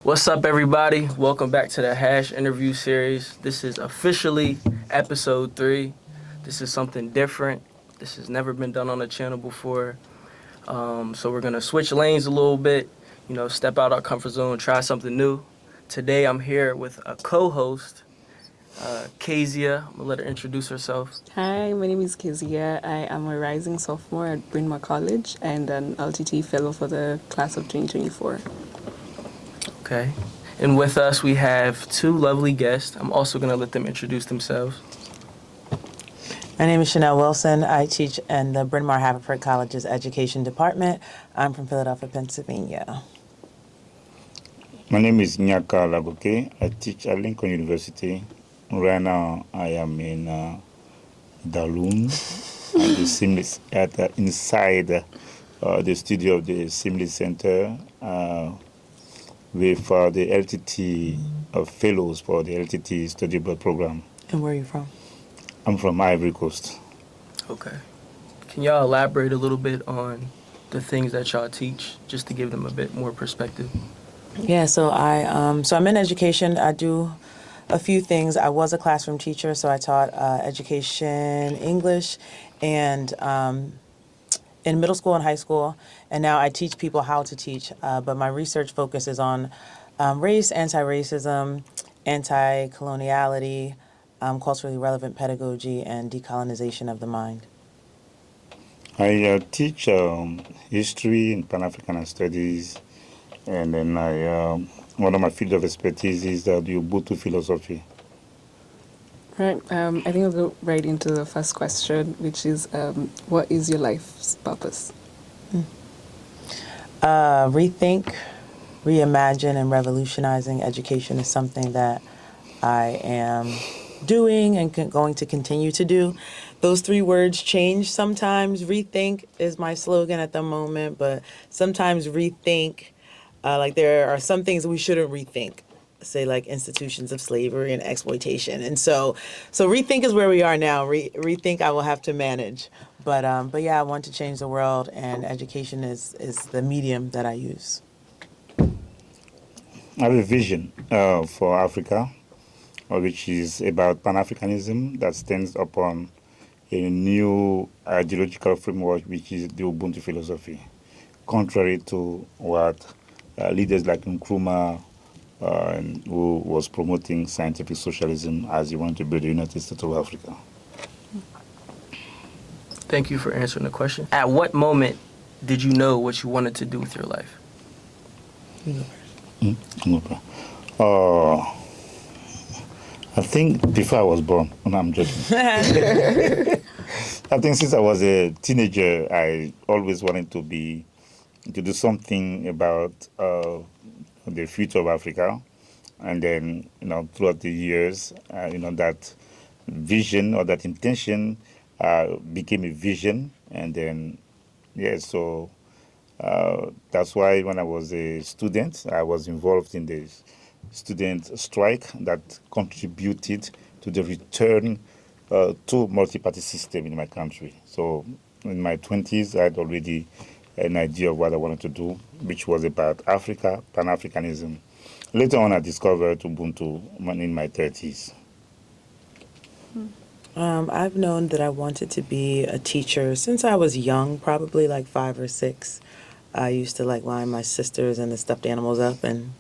What's up, everybody? Welcome back to the Hash interview series. This is officially episode 3. This is something different. This has never been done on the channel before. So we're going to switch lanes a little bit, step out our comfort zone, try something new. Today I'm here with a co-host, Kezia. I'm going to let her introduce herself. Hi, my name is Kezia. I am a rising sophomore at Bryn College and an LTT fellow for the class of 2024. Okay. And with us, we have 2 lovely guests. I'm also going to let them introduce themselves. My name is Chanelle Wilson. I teach in the Bryn Mawr Haverford College's Education Department. I'm from Philadelphia, Pennsylvania. My name is Gnaka Lagoke. I teach at Lincoln University. Right now, I am in Dalun, at the Seamless, inside the studio of the Seamless Center with the LTT fellows for the LTT study abroad program. And where are you from? I'm from Ivory Coast. Okay. Can y'all elaborate a little bit on the things that y'all teach, just to give them a bit more perspective? Yeah, so I'm in education. I do a few things. I was a classroom teacher, so I taught education, English, and in middle school and high school. And now I teach people how to teach. But my research focuses on race, anti-racism, anti-coloniality, culturally relevant pedagogy, and decolonization of the mind. I teach history and Pan-African studies, and then one of my field of expertise is the Ubuntu philosophy. Right. I think we'll go right into the first question, which is, what is your life's purpose? Rethink, reimagine, and revolutionizing education is something that I am doing and going to continue to do. Those 3 words change sometimes. Rethink is my slogan at the moment, but sometimes rethink, like there are some things we shouldn't rethink, say like institutions of slavery and exploitation. And so rethink is where we are now. Rethink I will have to manage. But yeah, I want to change the world, and education is the medium that I use. I have a vision for Africa, which is about Pan-Africanism that stands upon a new ideological framework, which is the Ubuntu philosophy, contrary to what leaders like Nkrumah, who was promoting scientific socialism as he wanted to build the United States of Africa. Thank you for answering the question. At what moment did you know what you wanted to do with your life? I think before I was born. No, I'm joking. I think since I was a teenager, I always wanted to do something about the future of Africa. And then, throughout the years, that vision or that intention became a vision. And then, so that's why when I was a student, I was involved in the student strike that contributed to the return to multi-party system in my country. So in my 20s, I had already an idea of what I wanted to do, which was about Africa, Pan-Africanism. Later on, I discovered Ubuntu in my 30s. I've known that I wanted to be a teacher since I was young, probably like 5 or 6. I used to line my sisters and the stuffed animals up, and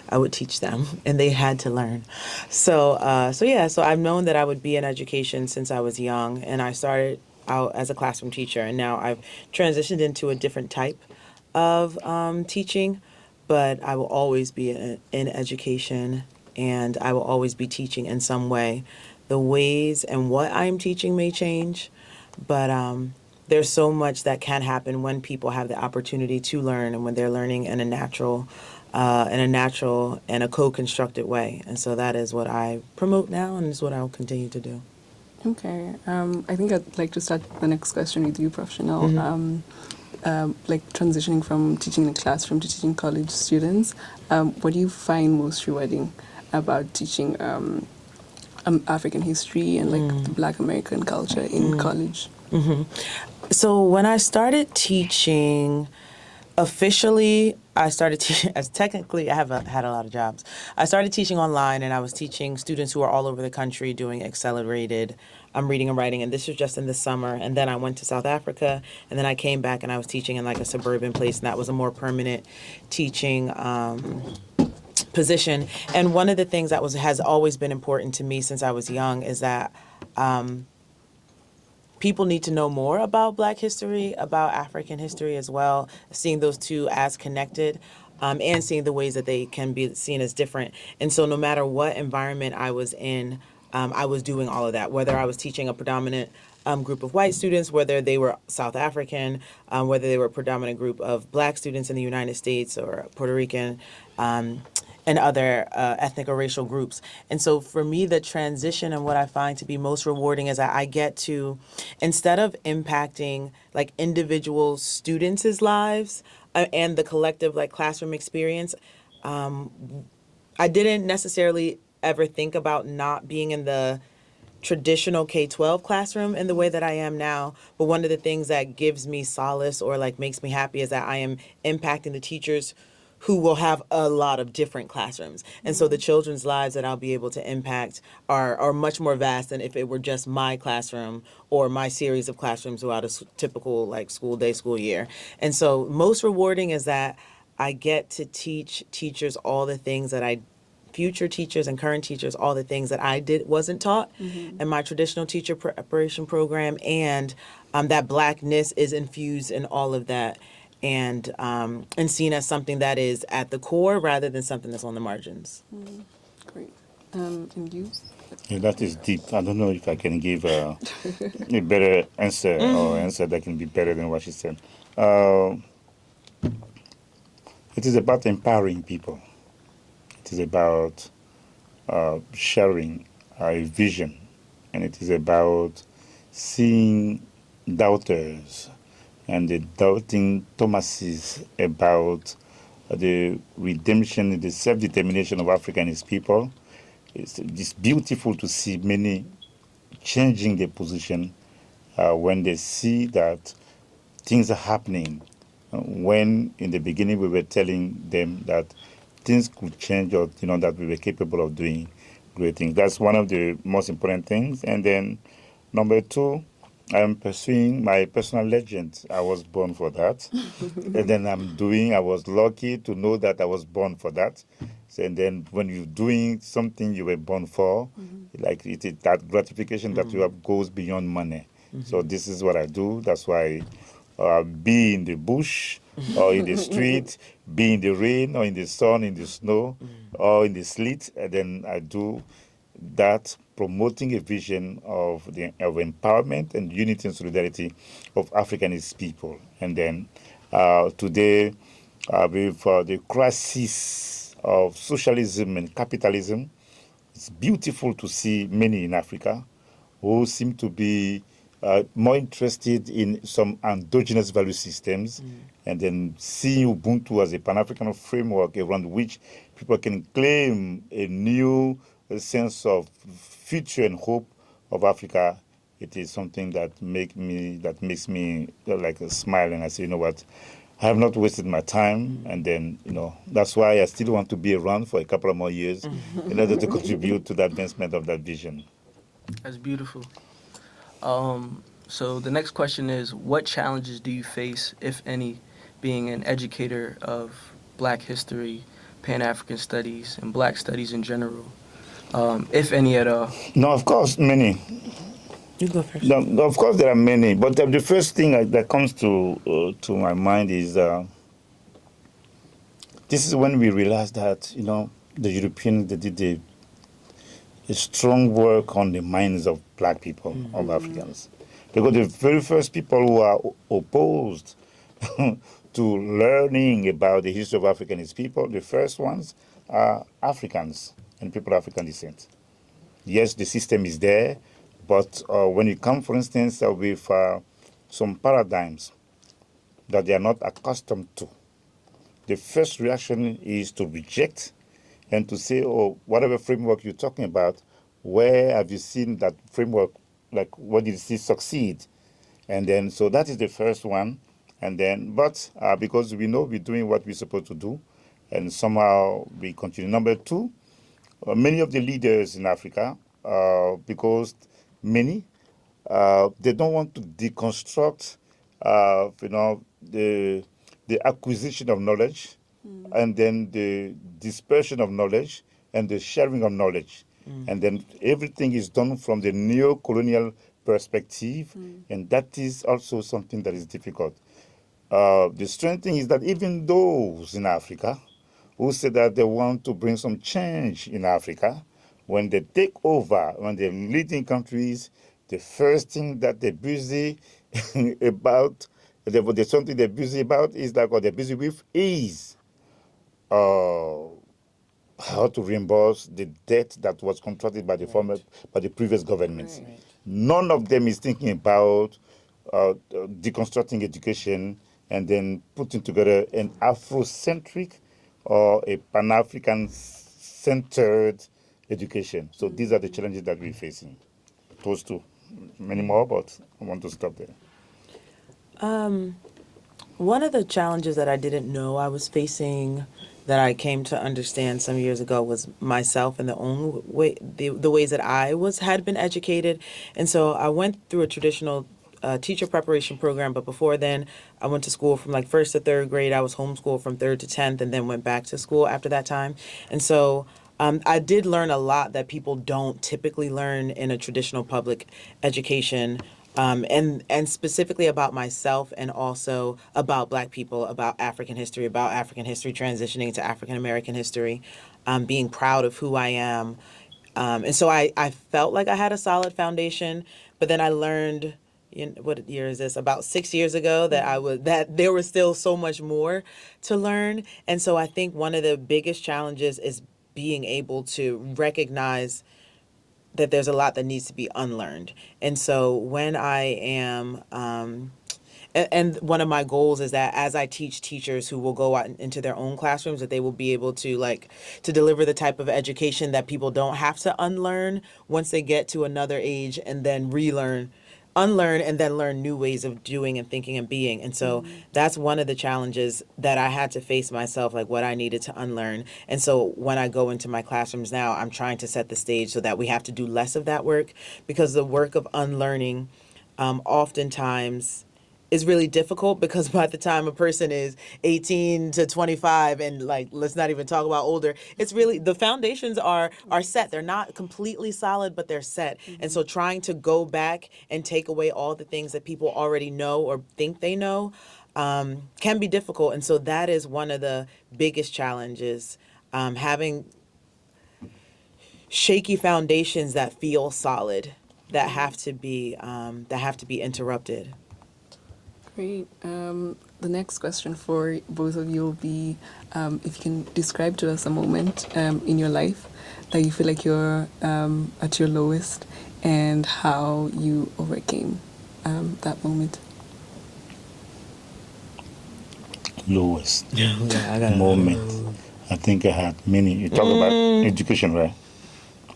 I would teach them, and they had to learn. So I've known that I would be in education since I was young, and I started out as a classroom teacher, and now I've transitioned into a different type of teaching, but I will always be in education, and I will always be teaching in some way. The ways and what I'm teaching may change, but there's so much that can happen when people have the opportunity to learn, and when they're learning in a natural and a co-constructed way. And so that is what I promote now, and is what I will continue to do. Okay. I think I'd like to start the next question with you, Prof. Chanelle. Transitioning from teaching in a classroom to teaching college students, what do you find most rewarding about teaching African history and the Black American culture in college? So when I started teaching officially I started teaching, as technically I had a lot of jobs. I started teaching online, and I was teaching students who are all over the country doing accelerated reading and writing, and this was just in the summer. And then I went to South Africa, and then I came back and I was teaching in like a suburban place, and that was a more permanent teaching position. And one of the things that has always been important to me since I was young is that people need to know more about Black history, about African history as well, seeing those two as connected, and seeing the ways that they can be seen as different. And so no matter what environment I was in, I was doing all of that, whether I was teaching a predominant group of white students, whether they were South African, whether they were a predominant group of Black students in the United States or Puerto Rican, and other ethnic or racial groups. And so for me, the transition and what I find to be most rewarding is that I get to, instead of impacting like individual students' lives and the collective like classroom experience, I didn't necessarily ever think about not being in the traditional K-12 classroom in the way that I am now. But one of the things that gives me solace or like makes me happy is that I am impacting the teachers who will have a lot of different classrooms. And so the children's lives that I'll be able to impact are much more vast than if it were just my classroom or my series of classrooms throughout a typical like school day, school year. And so most rewarding is that I get to teach teachers all the things that future teachers and current teachers, all the things that I wasn't taught in my traditional teacher preparation program, and that Blackness is infused in all of that, and seen as something that is at the core rather than something that's on the margins. Great. And you? Yeah, that is deep. I don't know if I can give a better answer or answer that can be better than what she said. It is about empowering people. It is about sharing a vision, and it is about seeing doubters and the doubting Thomases about the redemption and the self-determination of Africa and its people. It's beautiful to see many changing their position when they see that things are happening. When in the beginning we were telling them that things could change, or that we were capable of doing great things. That's one of the most important things. And then number two, I'm pursuing my personal legend. I was born for that. And then I was lucky to know that I was born for that. So, and then when you're doing something you were born for, like that gratification that you have goes beyond money. So this is what I do. That's why be in the bush or in the street, be in the rain or in the sun, in the snow or in the sleet, and then I do that, promoting a vision of empowerment and unity and solidarity of Africanist people. And then today, with the crisis of socialism and capitalism, it's beautiful to see many in Africa who seem to be more interested in some endogenous value systems, and then seeing Ubuntu as a Pan-African framework around which people can claim a new sense of future and hope of Africa. It is something that makes me like a smile, and I say, you know what, I have not wasted my time, and then that's why I still want to be around for a couple of more years in order to contribute to the advancement of that vision. That's beautiful. So the next question is, what challenges do you face, if any, being an educator of Black history, Pan-African studies, and Black studies in general, if any at all? No, of course, many. You go first. No, of course, there are many, but the first thing that comes to my mind is this is when we realized that the Europeans, they did a strong work on the minds of Black people, of Africans. Because the very first people who are opposed to learning about the history of Africa and its people, the first ones are Africans and people of African descent. Yes, the system is there, but when you come, for instance, with some paradigms that they are not accustomed to, the first reaction is to reject and to say, oh, whatever framework you're talking about, where have you seen that framework? Like, what did you see succeed? And then, so that is the first one. And then, but because we know we're doing what we're supposed to do, and somehow we continue. Number two, many of the leaders in Africa, because many, they don't want to deconstruct, the acquisition of knowledge, and then the dispersion of knowledge, and the sharing of knowledge. And then everything is done from the neo-colonial perspective, and that is also something that is difficult. The strange thing is that even those in Africa who say that they want to bring some change in Africa, when they take over, when they're leading countries, the first thing that they're busy about, there's something they're busy about is like what they're busy with is uh, how to reimburse the debt that was contracted by the former, by the previous governments. Right. None of them is thinking about deconstructing education and then putting together an Afrocentric or a Pan-African centered education. So these are the challenges that we're facing. Those two. Many more, but I want to stop there. One of the challenges that I didn't know I was facing that I came to understand some years ago was myself and the own way the ways that I had been educated. And so I went through a traditional teacher preparation program, but before then I went to school from like first to third grade. I was homeschooled from third to 10th and then went back to school after that time. And so I did learn a lot that people don't typically learn in a traditional public education, and specifically about myself and also about Black people, about African history transitioning to African American history, being proud of who I am. And so I felt like I had a solid foundation, but then I learned, what year is this? About 6 years ago that there was still so much more to learn. And so I think one of the biggest challenges is being able to recognize that there's a lot that needs to be unlearned. And so when I am, and one of my goals is that as I teach teachers who will go out into their own classrooms, that they will be able to deliver the type of education that people don't have to unlearn once they get to another age and then unlearn and then learn new ways of doing and thinking and being. And so that's one of the challenges that I had to face myself, like what I needed to unlearn. And so when I go into my classrooms now, I'm trying to set the stage so that we have to do less of that work, because the work of unlearning oftentimes is really difficult, because by the time a person is 18 to 25, and like, let's not even talk about older, it's really, the foundations are set. They're not completely solid, but they're set. And so trying to go back and take away all the things that people already know or think they know can be difficult. And so that is one of the biggest challenges, having shaky foundations that feel solid, that have to be interrupted. Great. The next question for both of you will be, if you can describe to us a moment in your life that you feel like you're at your lowest, and how you overcame that moment. Lowest Yeah, I got moment. I think I had many. You talk about education, right?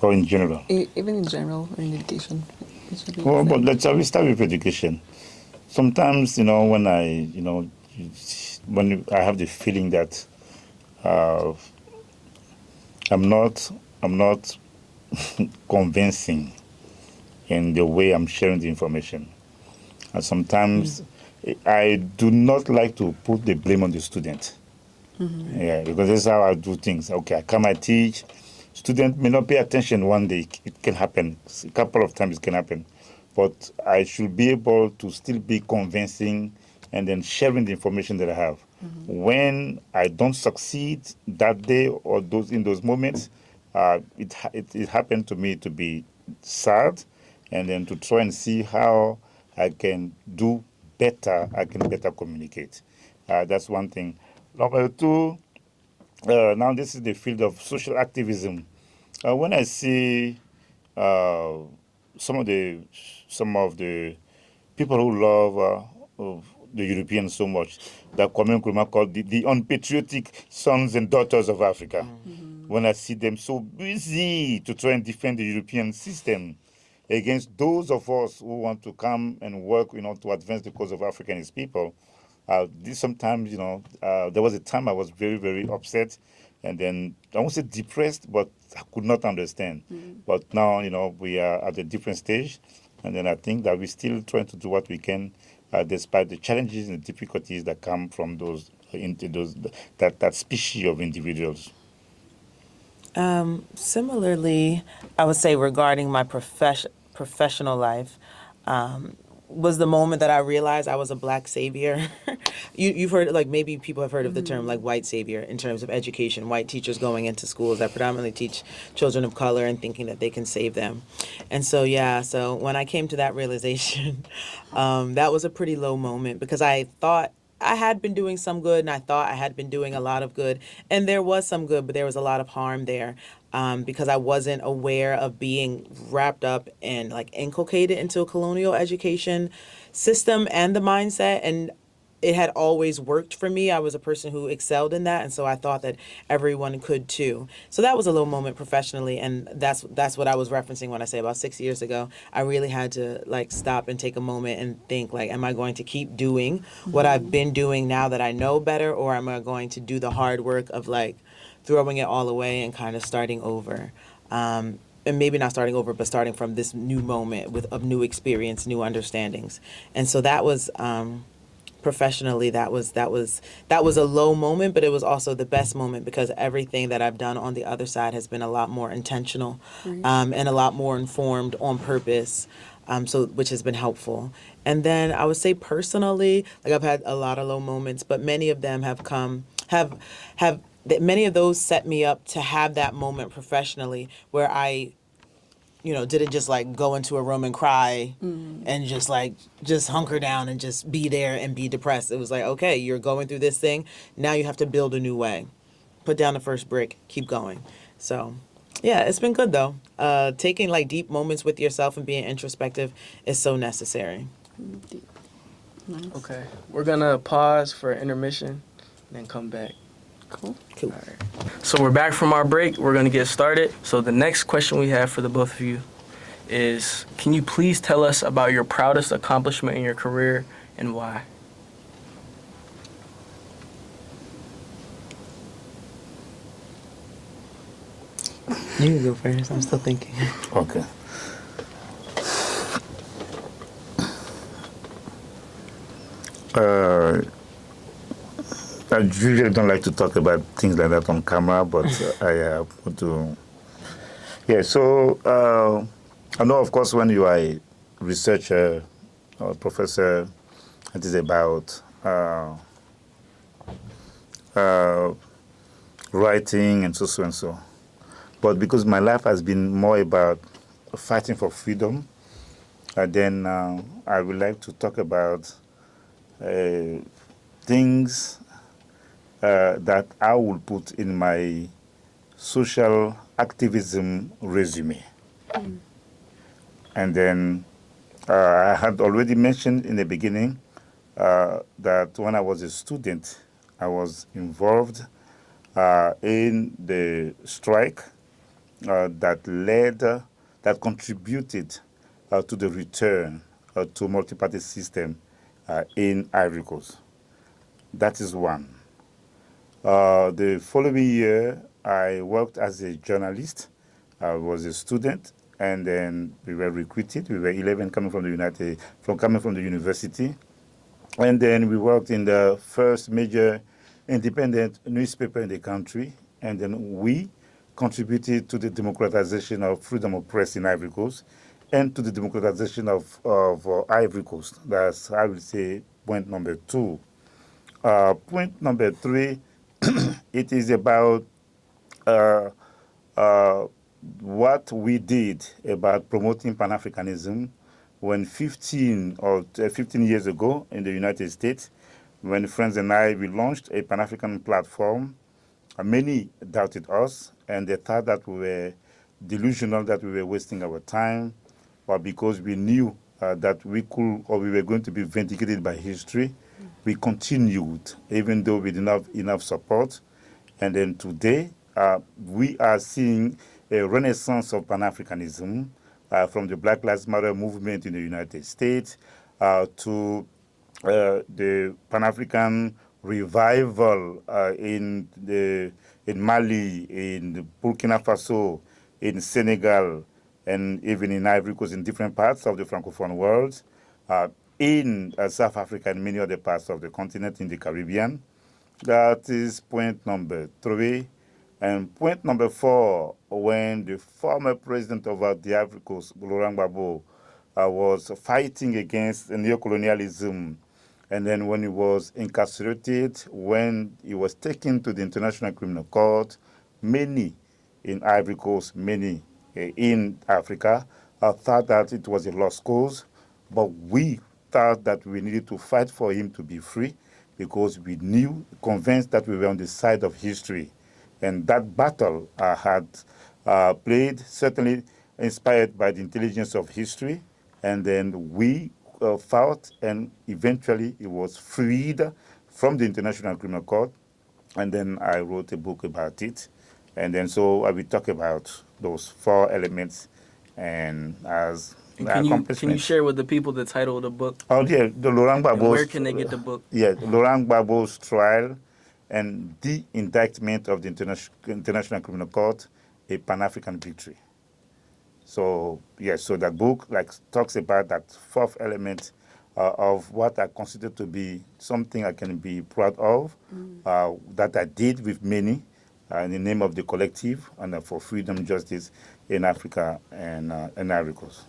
Or in general? Even in general, or in education. Well, but we start with education. Sometimes, when when I have the feeling that I'm not convincing in the way I'm sharing the information. And sometimes I do not like to put the blame on the student. Yeah, because that's how I do things. Okay, I come, I teach. Student may not pay attention one day. It can happen. A couple of times it can happen. But I should be able to still be convincing and then sharing the information that I have. When I don't succeed that day or in those moments, it happened to me to be sad, and then to try and see how I can do better. I can better communicate. That's one thing. Number two, now this is the field of social activism. When I see uh, some of the people who love of the Europeans so much, that Kwame Nkrumah called the unpatriotic sons and daughters of Africa. When I see them so busy to try and defend the European system against those of us who want to come and work, to advance the cause of Africa and its people, Sometimes, there was a time I was very, very upset, and then I won't say depressed, but I could not understand. But now, we are at a different stage, and then I think that we're still trying to do what we can, despite the challenges and difficulties that come from that species of individuals. Similarly, I would say regarding my professional life, was the moment that I realized I was a black savior. You've heard, like, maybe people have heard of the term like white savior in terms of education, white teachers going into schools that predominantly teach children of color and thinking that they can save them. And so, yeah, so when I came to that realization, that was a pretty low moment because I thought I had been doing some good and I thought I had been doing a lot of good. And there was some good, but there was a lot of harm there because I wasn't aware of being wrapped up and like inculcated into a colonial education system and the mindset. And it had always worked for me. I was a person who excelled in that, and so I thought that everyone could too. So that was a low moment professionally, and that's what I was referencing when I say about 6 years ago. I really had to like stop and take a moment and think like, am I going to keep doing what I've been doing now that I know better, or am I going to do the hard work of like throwing it all away and kind of starting over? And maybe not starting over, but starting from this new moment of new experience, new understandings. And so that was professionally that was a low moment, but it was also the best moment because everything that I've done on the other side has been a lot more intentional and a lot more informed on purpose, so which has been helpful. And then I would say personally, like I've had a lot of low moments, but many of them have many of those set me up to have that moment professionally where I didn't just like go into a room and cry and just hunker down and just be there and be depressed. It was like, okay, you're going through this thing. Now you have to build a new way. Put down the first brick, keep going. So, yeah, it's been good though. Taking like deep moments with yourself and being introspective is so necessary. Nice. Okay, we're gonna pause for intermission and then come back. Cool. Cool. All right. So we're back from our break. We're going to get started. So the next question we have for the both of you is, can you please tell us about your proudest accomplishment in your career and why? You can go first. I'm still thinking. Okay. I usually don't like to talk about things like that on camera, but I want to. Yeah, so I know, of course, when you are a researcher or professor, it is about writing and so and so. But because my life has been more about fighting for freedom, then I would like to talk about things that I will put in my social activism resume. And then I had already mentioned in the beginning that when I was a student, I was involved in the strike that contributed to the return to multi-party system in Ivory Coast. That is one. The following year, I worked as a journalist. I was a student, and then we were recruited. We were 11 coming from the university, and then we worked in the first major independent newspaper in the country, and then we contributed to the democratization of freedom of press in Ivory Coast and to the democratization of Ivory Coast. That's, I would say, point number two. Point number three, it is about uh, uh, what we did about promoting Pan-Africanism when 15 years ago in the United States, when friends and I, we launched a Pan-African platform. Many doubted us, and they thought that we were delusional, that we were wasting our time, or because we knew that we could or we were going to be vindicated by history. We continued, even though we didn't have enough support. And then today, we are seeing a renaissance of Pan-Africanism from the Black Lives Matter movement in the United States to the Pan-African revival in Mali, in Burkina Faso, in Senegal, and even in Ivory Coast, in different parts of the Francophone world, in South Africa and many other parts of the continent, in the Caribbean. That is point number 3. And point number 4, when the former president of the Ivory Coast, Laurent Gbagbo, was fighting against neocolonialism, and then when he was incarcerated, when he was taken to the International Criminal Court, many in Ivory Coast, many in Africa, thought that it was a lost cause, but we thought that we needed to fight for him to be free because we knew, convinced that we were on the side of history. And that battle had played, certainly inspired by the intelligence of history, and then we fought, and eventually he was freed from the International Criminal Court, and then I wrote a book about it. And then so I will talk about those 4 elements and as And the can you accomplishments. share with the people the title of the book? Oh yeah, the Laurent And where Gbagbo's. can they get the book? Yeah, Laurent Gbagbo's trial and the indictment of the International Criminal Court, a Pan-African victory. So yes, so that book talks about that 4th element of what I consider to be something I can be proud of, that I did with many in the name of the collective and for freedom, justice in Africa and Ivory Coast.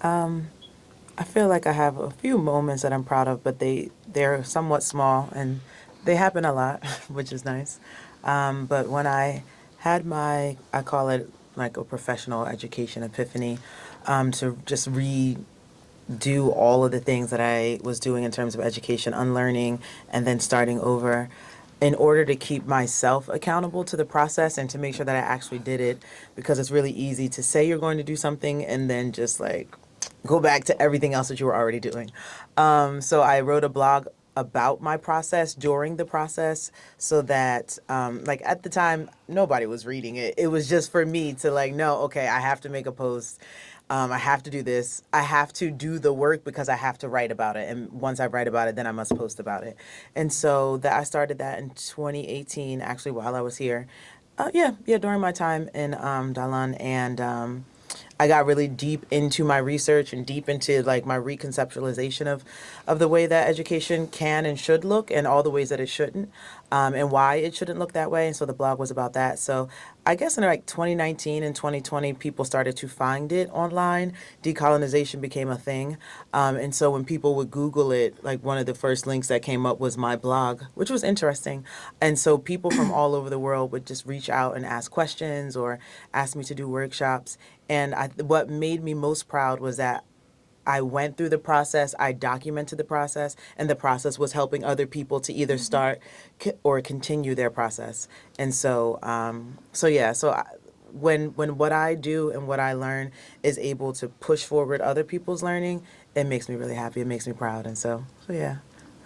I feel like I have a few moments that I'm proud of, but they're somewhat small and they happen a lot, which is nice. But when I had I call it like a professional education epiphany, to just redo all of the things that I was doing in terms of education, unlearning, and then starting over, in order to keep myself accountable to the process and to make sure that I actually did it, because it's really easy to say you're going to do something and then just go back to everything else that you were already doing. So I wrote a blog about my process during the process so that at the time nobody was reading it. It was just for me to know, okay, I have to make a post. I have to do this. I have to do the work because I have to write about it. And once I write about it, then I must post about it. And so I started that in 2018, actually, while I was here. During my time in Dalan. And I got really deep into my research and deep into my reconceptualization of the way that education can and should look, and all the ways that it shouldn't, and why it shouldn't look that way. And so the blog was about that. So I guess in 2019 and 2020, people started to find it online. Decolonization became a thing. And so when people would Google it, one of the first links that came up was my blog, which was interesting. And so people from all over the world would just reach out and ask questions or ask me to do workshops. And what made me most proud was that I went through the process, I documented the process, and the process was helping other people to either start or continue their process. And so, when what I do and what I learn is able to push forward other people's learning, it makes me really happy. It makes me proud. And so yeah,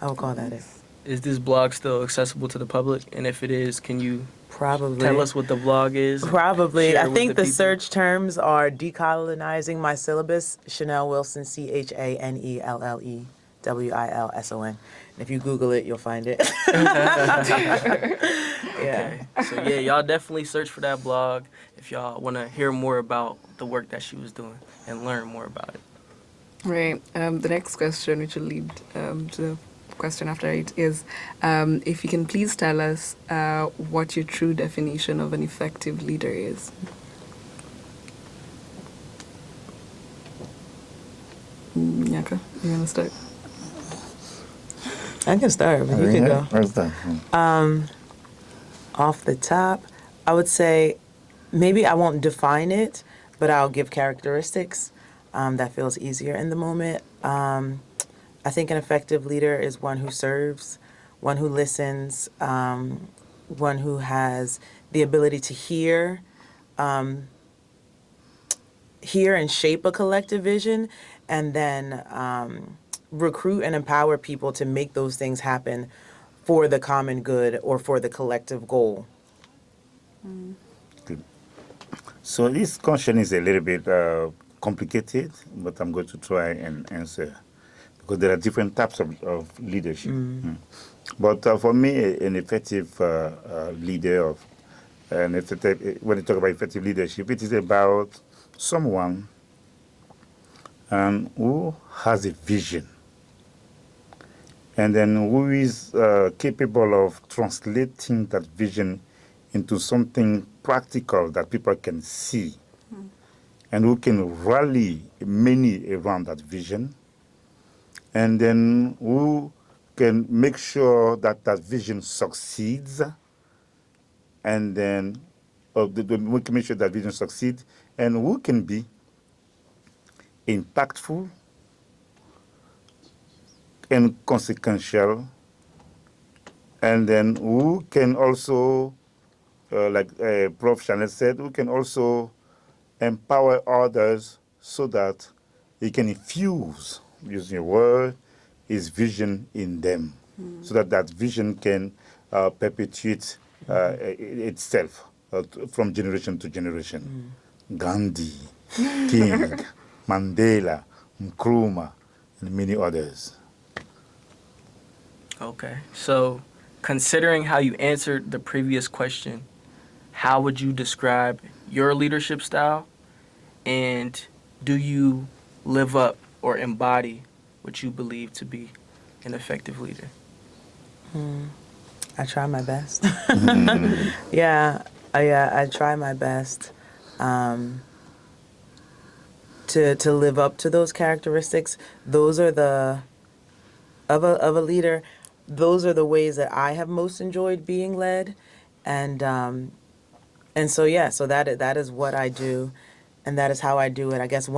I would call that it. Is this blog still accessible to the public? And if it is, can you Probably tell us what the blog is? Probably. Share I with think the people. search terms are decolonizing my syllabus, Chanelle Wilson, ChanelleWilson. And if you Google it, you'll find it. Okay. So yeah, y'all definitely search for that blog if y'all want to hear more about the work that she was doing and learn more about it. Right. The next question, which will lead to the question after it, is if you can please tell us what your true definition of an effective leader is. Gnaka, you want to start? I can start, but you can go. What's that? Off the top, I would say maybe I won't define it, but I'll give characteristics. That feels easier in the moment. I think an effective leader is one who serves, one who listens, one who has the ability to hear and shape a collective vision, and then recruit and empower people to make those things happen for the common good or for the collective goal. Good. So this question is a little bit complicated, but I'm going to try and answer. because there are different types of leadership. But for me, an effective leader of when you talk about effective leadership, it is about someone who has a vision and then who is capable of translating that vision into something practical that people can see, and who can rally many around that vision, and then who can make sure that that vision succeeds, and then we can make sure that vision succeeds, and who can be impactful and consequential, and then who can also, like Prof. Chanelle said, who can also empower others so that he can infuse, using a word, his vision in them, so that that vision can perpetuate itself from generation to generation. Gandhi, King, Mandela, Nkrumah, and many others. Okay. So, considering how you answered the previous question, how would you describe your leadership style? And do you live up or embody what you believe to be an effective leader? I try my best. Yeah, I try my best to live up to those characteristics. Those are the of a leader. Those are the ways that I have most enjoyed being led, and so yeah, so that is what I do, and that is how I do it. I guess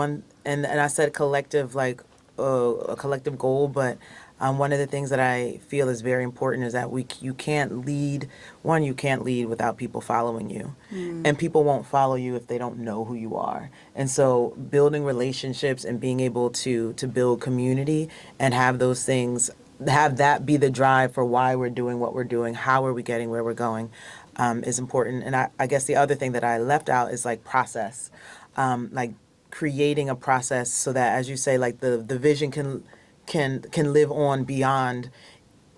and I said collective, like a collective goal, but one of the things that I feel is very important is that you can't lead. One, you can't lead without people following you, and people won't follow you if they don't know who you are. And so, building relationships and being able to build community and have those things, have that be the drive for why we're doing what we're doing, how are we getting where we're going, is important. And I guess the other thing that I left out is like process, like creating a process so that, as you say, like the vision can live on beyond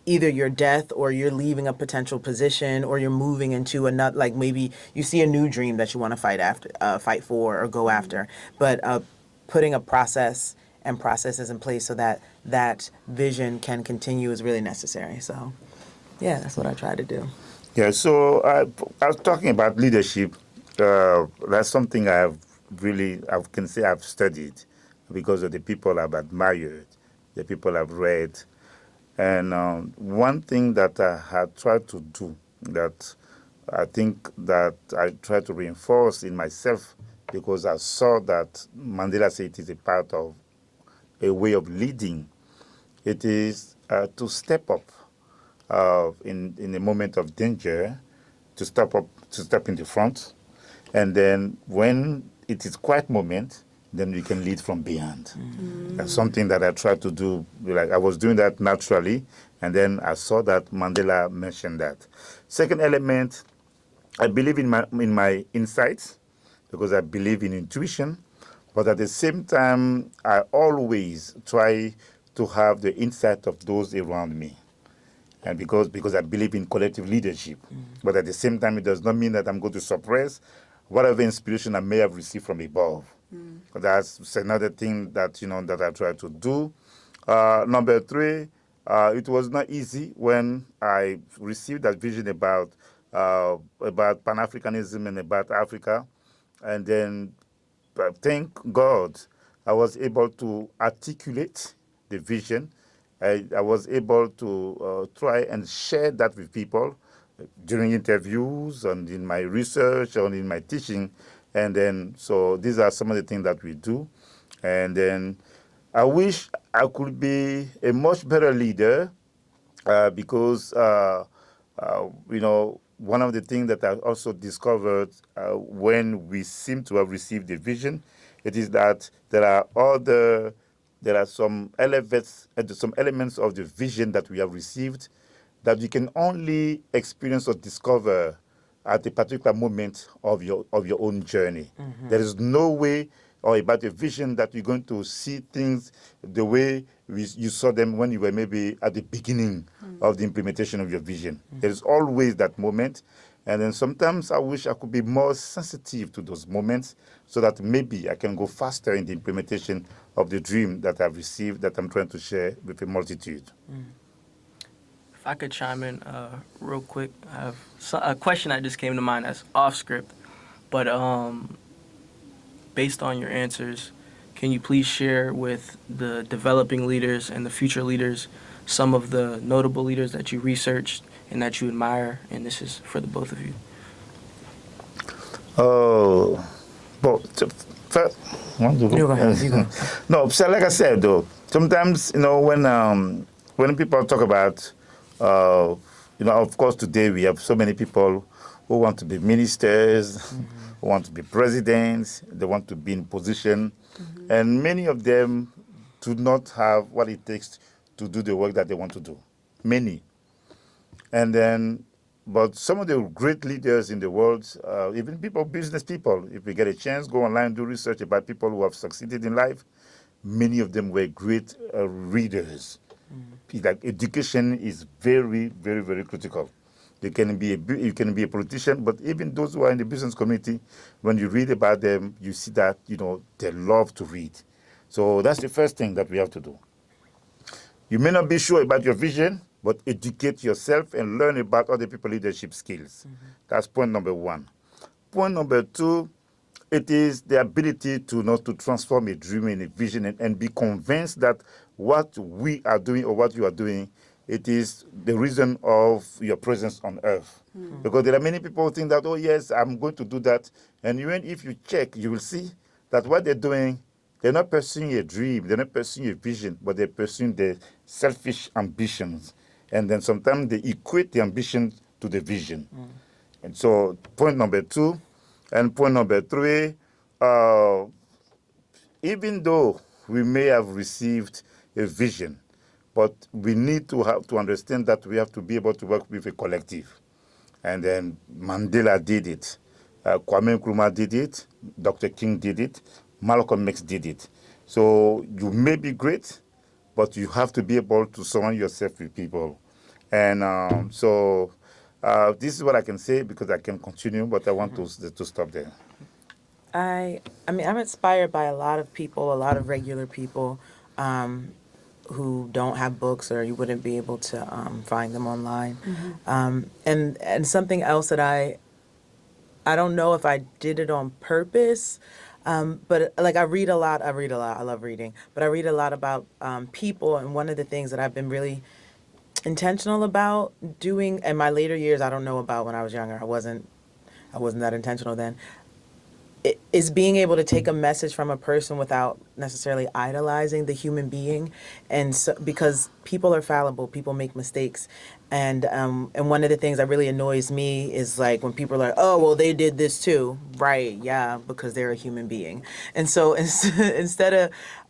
either your death or you're leaving a potential position or you're moving into another, like maybe you see a new dream that you want to fight for or go after, but putting a process and processes in place so that that vision can continue is really necessary. So yeah, that's what I try to do. Yeah, so I was talking about leadership. That's something I can say I've studied because of the people I've admired, the people I've read. And one thing that I had tried to do that I think that I try to reinforce in myself, because I saw that Mandela said it is a part of a way of leading, it is to step up in a moment of danger, to step in the front, and then when it is quiet moment, then we can lead from behind. That's something that I try to do. Like I was doing that naturally, and then I saw that Mandela mentioned that. Second element, I believe in my insights because I believe in intuition, but at the same time, I always try to have the insight of those around me, and because I believe in collective leadership. But at the same time, it does not mean that I'm going to suppress whatever inspiration I may have received from above. That's another thing that that I try to do. Number three, it was not easy when I received that vision about Pan-Africanism and about Africa, and then thank God I was able to articulate the vision. I was able to try and share that with people during interviews and in my research and in my teaching. And then, so these are some of the things that we do. And then I wish I could be a much better leader because, one of the things that I also discovered when we seem to have received the vision, it is that there are some elements of the vision that we have received that you can only experience or discover at a particular moment of your own journey. There is no way or about a vision that you're going to see things the way you saw them when you were maybe at the beginning of the implementation of your vision. There's always that moment. And then sometimes I wish I could be more sensitive to those moments so that maybe I can go faster in the implementation of the dream that I've received that I'm trying to share with a multitude. If I could chime in real quick, I have a question that just came to mind that's off script, but based on your answers, can you please share with the developing leaders and the future leaders some of the notable leaders that you researched and that you admire? And this is for the both of you. Oh, but first, You go ahead. You go. no. So like I said, though, sometimes when people talk about, of course, today we have so many people who want to be ministers, who want to be presidents, they want to be in position, and many of them do not have what it takes to do the work that they want to do. Many, and then. But some of the great leaders in the world, even business people, if we get a chance, go online, do research about people who have succeeded in life. Many of them were great readers. Like education is very, very, very critical. You can be a politician, but even those who are in the business community, when you read about them, you see that they love to read. So that's the first thing that we have to do. You may not be sure about your vision, but educate yourself and learn about other people's leadership skills. That's point number one. Point number two, it is the ability to transform a dream in a vision and be convinced that what we are doing or what you are doing, it is the reason of your presence on earth. Because there are many people who think that, oh yes, I'm going to do that. And even if you check, you will see that what they're doing, they're not pursuing a dream, they're not pursuing a vision, but they're pursuing their selfish ambitions. And then sometimes they equate the ambition to the vision. And so point number two, and point number three, even though we may have received a vision, but we need to understand that we have to be able to work with a collective. And then Mandela did it. Kwame Nkrumah did it. Dr. King did it. Malcolm X did it. So you may be great, but you have to be able to surround yourself with people. And so this is what I can say because I can continue, but I want to stop there. I mean, I'm inspired by a lot of people, a lot of regular people who don't have books or you wouldn't be able to find them online. And something else that I don't know if I did it on purpose, but like I read a lot, I love reading, but I read a lot about people, and one of the things that I've been really intentional about doing in my later years, I don't know about when I was younger, I wasn't that intentional then, is being able to take a message from a person without necessarily idolizing the human being, and so, because people are fallible, people make mistakes, and one of the things that really annoys me is like when people are like, oh well, they did this too, right? Yeah, because they're a human being, and so instead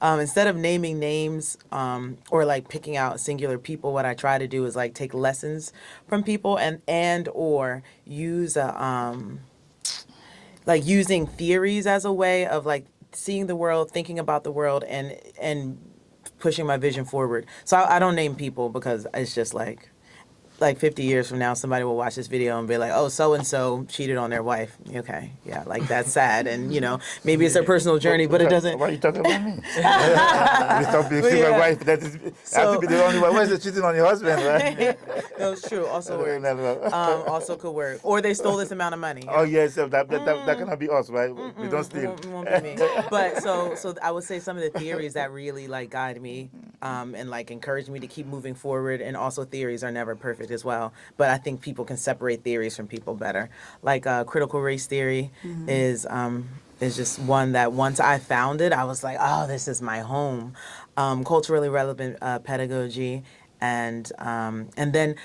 of naming names or like picking out singular people, what I try to do is like take lessons from people and or use like using theories as a way of like seeing the world, thinking about the world, and pushing my vision forward. So I don't name people because it's just like 50 years from now, somebody will watch this video and be like, oh, so-and-so cheated on their wife. Okay, yeah, like that's sad. And, maybe it's their personal journey, but it doesn't. Why are you talking about me? You stop being female wife. That is, I have to be the only one. Why is it cheating on your husband, right? No, it's true. Also works. Also could work. Or they stole this amount of money. Oh, yes. That cannot be us, right? We don't steal. It won't be me. But so I would say some of the theories that really like guide me and like encourage me to keep moving forward, and also theories are never perfect as well, but I think people can separate theories from people better. Like critical race theory is just one that once I found it, I was like, oh, this is my home. Culturally relevant pedagogy, and then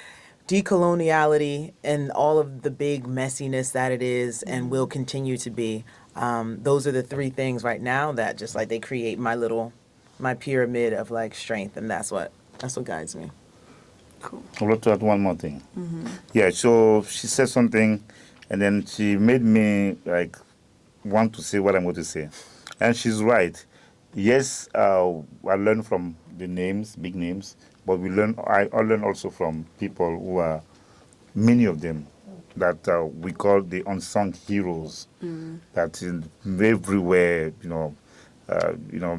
decoloniality and all of the big messiness that it is and will continue to be. Those are the three things right now that just like they create my pyramid of like strength, and that's what guides me. Cool. I want to add one more thing. Yeah, so she said something, and then she made me like want to say what I'm going to say. And she's right. Yes, I learn from the names, big names, but I learn also from people who are, many of them, that we call the unsung heroes. That in everywhere,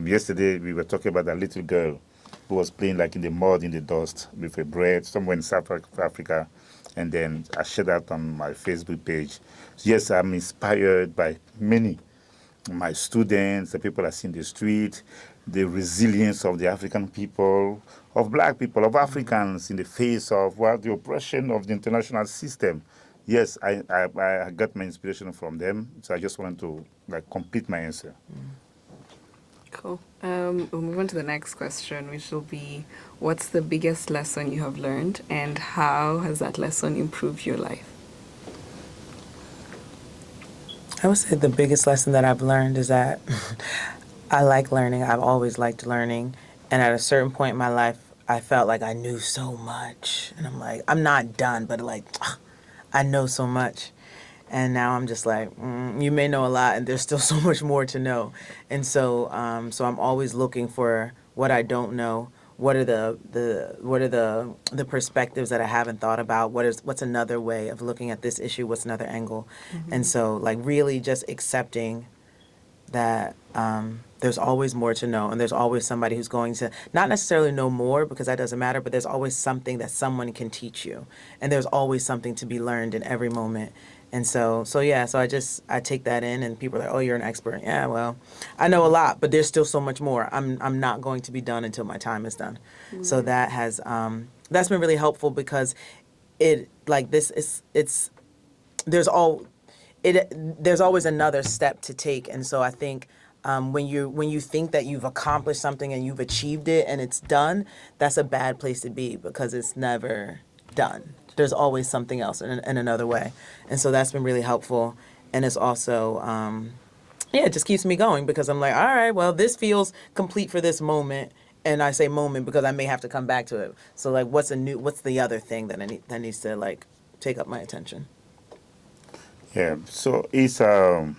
yesterday we were talking about that little girl who was playing like in the mud, in the dust, with a bread somewhere in South Africa, and then I shared that on my Facebook page. Yes, I'm inspired by many, my students, the people I see in the street, the resilience of the African people, of black people, of Africans in the face of the oppression of the international system. Yes, I got my inspiration from them, so I just wanted to complete my answer. Cool. We'll move on to the next question, which will be, what's the biggest lesson you have learned, and how has that lesson improved your life? I would say the biggest lesson that I've learned is that I like learning. I've always liked learning. And at a certain point in my life, I felt like I knew so much. And I'm like, I'm not done, but like, I know so much. And now I'm just like, you may know a lot, and there's still so much more to know. And so I'm always looking for what I don't know. What are the perspectives that I haven't thought about? What's another way of looking at this issue? What's another angle? And so like really just accepting that there's always more to know, and there's always somebody who's going to not necessarily know more, because that doesn't matter, but there's always something that someone can teach you, and there's always something to be learned in every moment. And so I take that in, and people are like, oh, you're an expert. Yeah, well, I know a lot, but there's still so much more. I'm not going to be done until my time is done. So that has that's been really helpful, because it like this is it's there's all there's always another step to take. And so I think when you think that you've accomplished something and you've achieved it and it's done, that's a bad place to be, because it's never done. There's always something else in another way. And so that's been really helpful. And it's also it just keeps me going, because I'm like, all right, well, this feels complete for this moment. And I say moment because I may have to come back to it. So like, what's the other thing that needs to like take up my attention? Yeah, so it's a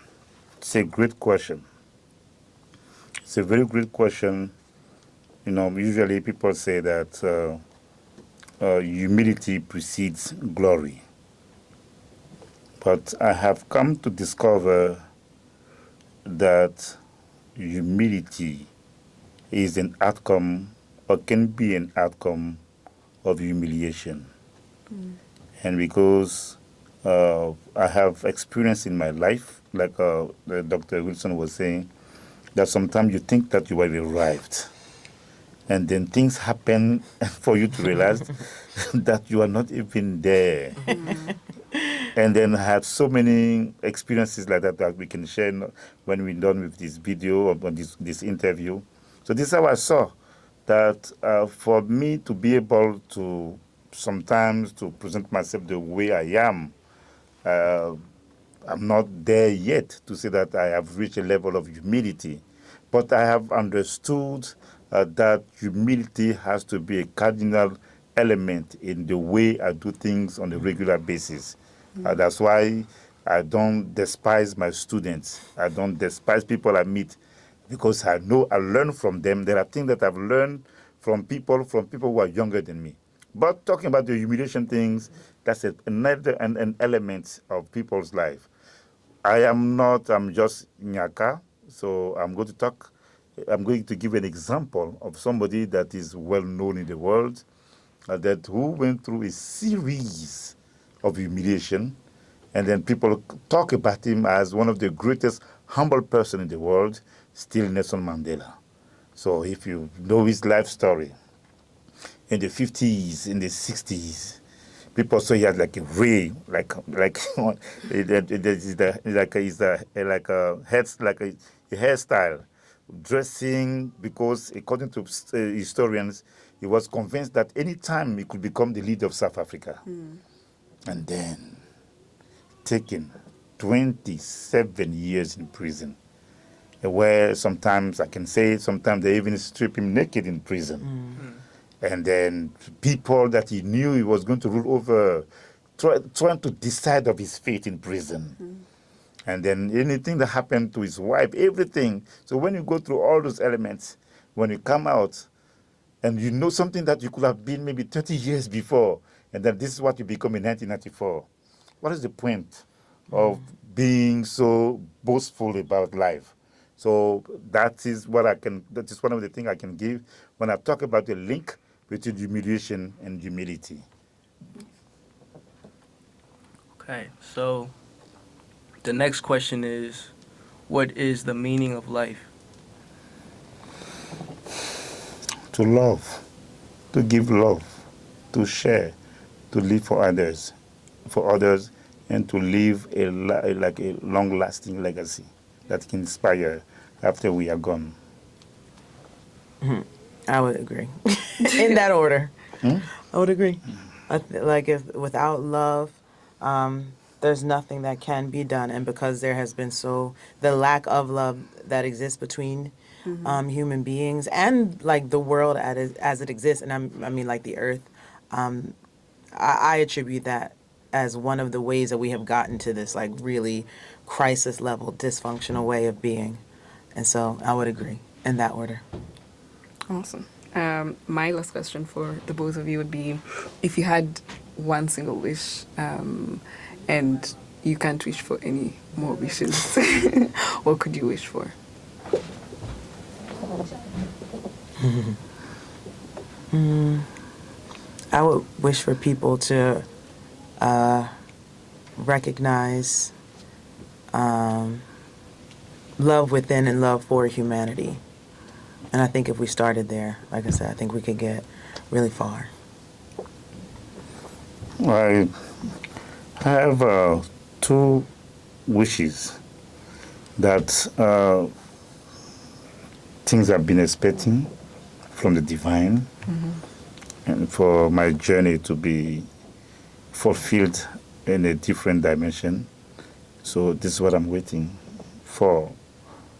great question. It's a very great question. Usually people say that humility precedes glory. But I have come to discover that humility is an outcome, or can be an outcome, of humiliation. And because I have experience in my life, like Dr. Wilson was saying, that sometimes you think that you have arrived, and then things happen for you to realize that you are not even there. And then I had so many experiences like that we can share when we're done with this video or this interview. So this is how I saw that for me to be able to sometimes to present myself the way I am, I'm not there yet to say that I have reached a level of humility, but I have understood that humility has to be a cardinal element in the way I do things on a regular basis. That's why I don't despise my students. I don't despise people I meet, because I know I learn from them. There are things that I've learned from people who are younger than me. But talking about the humiliation things, that's another an element of people's life. I'm just Gnaka, so I'm going to give an example of somebody that is well known in the world, that who went through a series of humiliation, and then people talk about him as one of the greatest humble person in the world, still Nelson Mandela. So if you know his life story, in the 50s, in the 60s, people saw he had like a ray, like a hairstyle, dressing, because according to historians, he was convinced that any time he could become the leader of South Africa. And then taken 27 years in prison, where sometimes I can say sometimes they even strip him naked in prison. And then people that he knew he was going to rule over, trying to decide of his fate in prison. And then anything that happened to his wife, everything. So when you go through all those elements, when you come out and you know something that you could have been maybe 30 years before, and then this is what you become in 1994, what is the point of being so boastful about life? So that is one of the things I can give when I talk about the link between humiliation and humility. Okay, so the next question is, what is the meaning of life? To love, to give love, to share, to live for others, and to leave like a long-lasting legacy that can inspire after we are gone. I would agree. In that order. I would agree. Like if without love, there's nothing that can be done, and because there has been the lack of love that exists between human beings and like the world as it exists, and I mean like the earth, I attribute that as one of the ways that we have gotten to this like really crisis level dysfunctional way of being, and so I would agree in that order. Awesome. My last question for the both of you would be, if you had one single wish, and you can't wish for any more wishes, what could you wish for? I would wish for people to recognize love within and love for humanity. And I think if we started there, like I said, I think we could get really far. I have two wishes that things I've been expecting from the divine, and for my journey to be fulfilled in a different dimension. So this is what I'm waiting for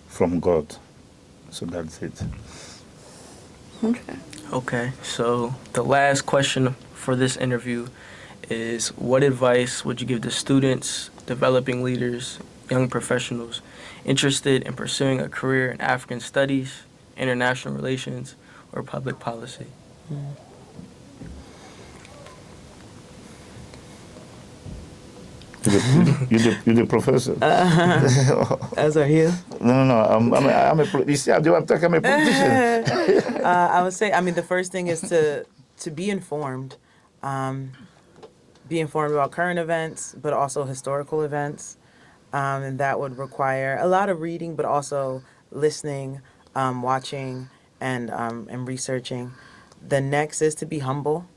from God. So that's it. Okay. Okay, so the last question for this interview is, what advice would you give to students, developing leaders, young professionals interested in pursuing a career in African studies, international relations, or public policy? You're the professor. As are you. No. I'm a you see, I'm talking. I'm a politician. I would say, I mean, the first thing is to be informed. Be informed about current events, but also historical events. And that would require a lot of reading, but also listening, watching, and researching. The next is to be humble.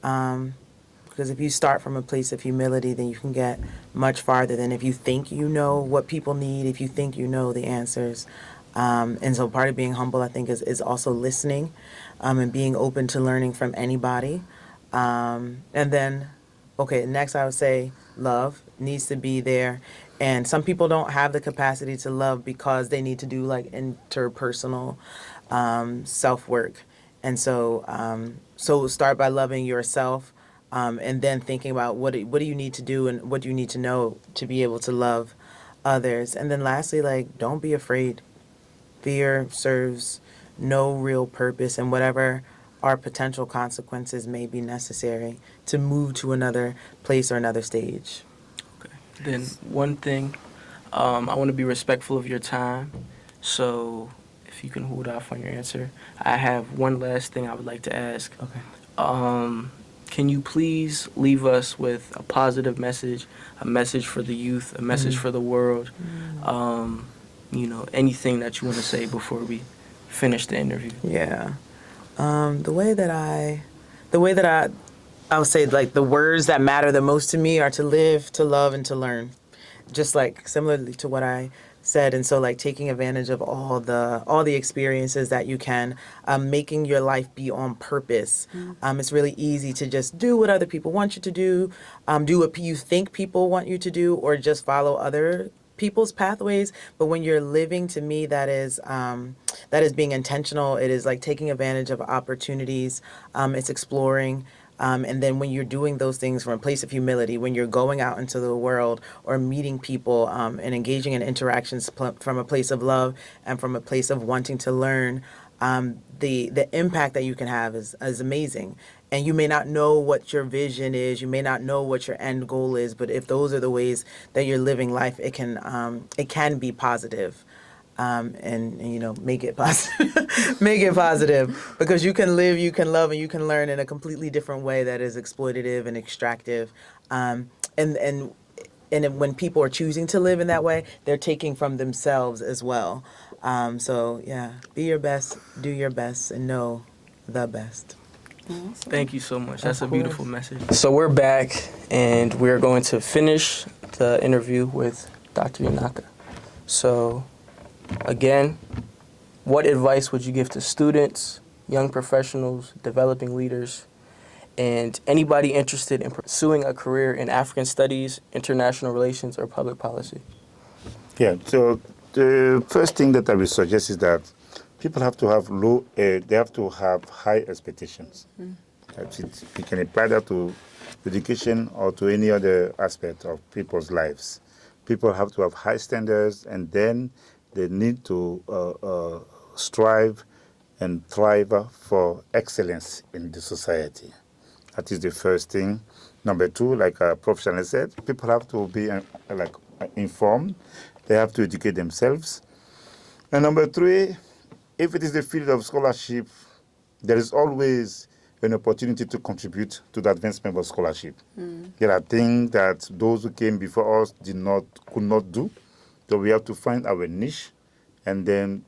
Because if you start from a place of humility, then you can get much farther than if you think you know what people need, if you think you know the answers. And so part of being humble, I think, is also listening and being open to learning from anybody. And then, okay, next I would say love needs to be there. And some people don't have the capacity to love because they need to do like interpersonal self-work. And so start by loving yourself. And then thinking about what do you need to do and what do you need to know to be able to love others. And then lastly, like, don't be afraid. Fear serves no real purpose, and whatever our potential consequences may be necessary to move to another place or another stage. Okay. Then one thing, I want to be respectful of your time, so if you can hold off on your answer, I have one last thing I would like to ask. Okay. Can you please leave us with a positive message, a message for the youth, a message for the world? Anything that you want to say before we finish the interview. Yeah. The way that I would say, like, the words that matter the most to me are to live, to love, and to learn. Just like similarly to what I said, and so like taking advantage of all the experiences that you can, making your life be on purpose. It's really easy to just do what other people want you to do what you think people want you to do, or just follow other people's pathways. But when you're living, to me, that is being intentional. It is like taking advantage of opportunities. It's exploring. And then when you're doing those things from a place of humility, when you're going out into the world or meeting people and engaging in interactions from a place of love and from a place of wanting to learn, the impact that you can have is amazing. And you may not know what your vision is, you may not know what your end goal is, but if those are the ways that you're living life, it can be positive. And you know, make it positive. Make it positive, because you can live, you can love, and you can learn in a completely different way that is exploitative and extractive. And when people are choosing to live in that way, they're taking from themselves as well. So yeah, be your best, do your best, and know the best. Thank you so much. That's a Of beautiful course. message. So we're back, and we're going to finish the interview with Dr. Gnaka. So, again, what advice would you give to students, young professionals, developing leaders, and anybody interested in pursuing a career in African studies, international relations, or public policy? Yeah, so the first thing that I will suggest is that people have to have they have to have high expectations. We can apply that to education or to any other aspect of people's lives. People have to have high standards, and then they need to strive and thrive for excellence in the society. That is the first thing. Number two, like Prof. Chanelle said, people have to be informed. They have to educate themselves. And number three, if it is the field of scholarship, there is always an opportunity to contribute to the advancement of scholarship. There are things that those who came before us could not do. So we have to find our niche and then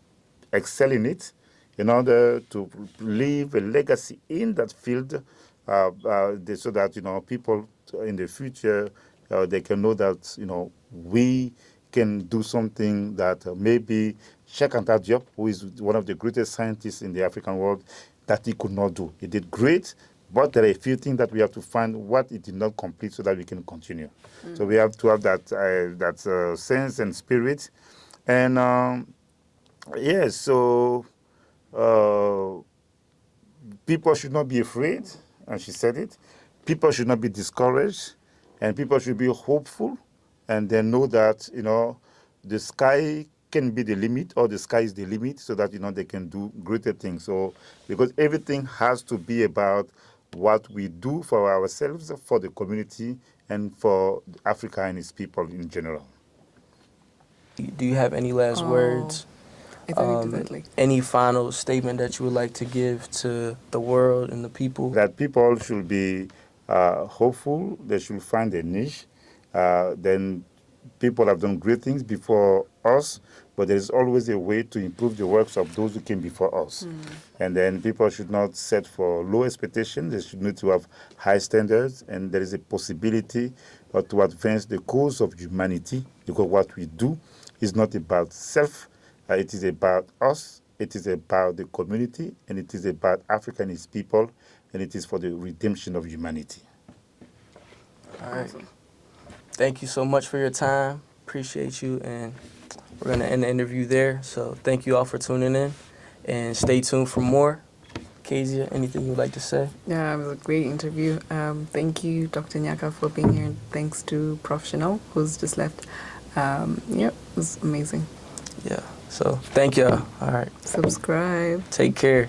excel in it in order to leave a legacy in that field, so that people in the future they can know that we can do something that maybe Cheikh Anta Diop, who is one of the greatest scientists in the African world, that he could not do. He did great, but there are a few things that we have to find what he did not complete so that we can continue. So we have to have that sense and spirit, and yes. So people should not be afraid, and she said it. People should not be discouraged, and people should be hopeful, and then know that the sky can be the limit, or the sky is the limit, so that they can do greater things. So because everything has to be about what we do for ourselves, for the community, and for Africa and its people in general. Do you have any last words? I thought we did that Any final statement that you would like to give to the world and the people? That people should be hopeful. They should find a niche. Then people have done great things before us, but there is always a way to improve the works of those who came before us. And then people should not set for low expectations. They should need to have high standards, and there is a possibility to advance the cause of humanity, because what we do is not about self. It is about us, it is about the community, and it is about Africa and its people, and it is for the redemption of humanity. All right. Thank you so much for your time. Appreciate you, and we're going to end the interview there. So thank you all for tuning in, and stay tuned for more. Kezia, anything you'd like to say? Yeah, it was a great interview. Thank you, Dr. Gnaka, for being here. And thanks to Prof. Chanelle, who's just left. It was amazing. Yeah. So thank y'all. All right. Subscribe. Take care.